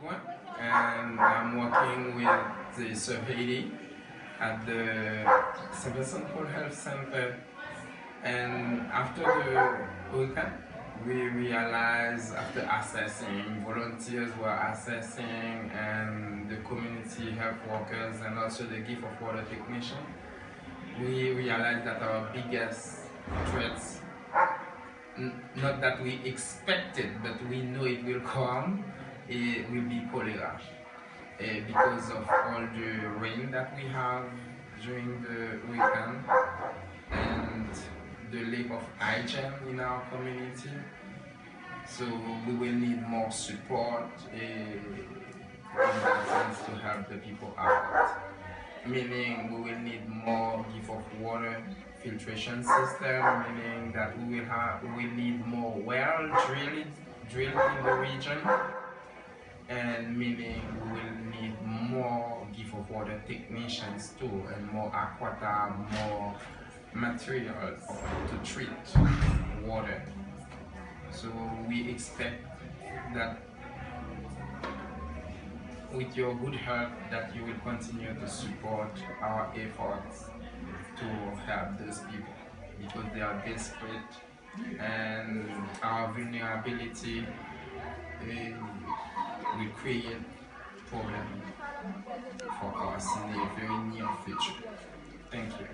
Bourgouin, and I'm working with the ServeHAITI at the Central Health Center. And after the hurricane, we realized, after assessing, volunteers were assessing, and the community health workers and also the gift of water technician, we realized that our biggest threats, not that we expected, but we know it will come, it will be cholera. Because of all the rain that we have during the weekend and the lack of hygiene in our community. So we will need more support in that sense to help the people out. Meaning we will need more gift of water filtration system, meaning that we will need more well drilled in the region, and meaning we will need more gift of water technicians too, and more aquata, more materials to treat water. So we expect that with your good help that you will continue to support our efforts to help those people, because they are desperate and our vulnerability will create problem for us in the very near future. Thank you.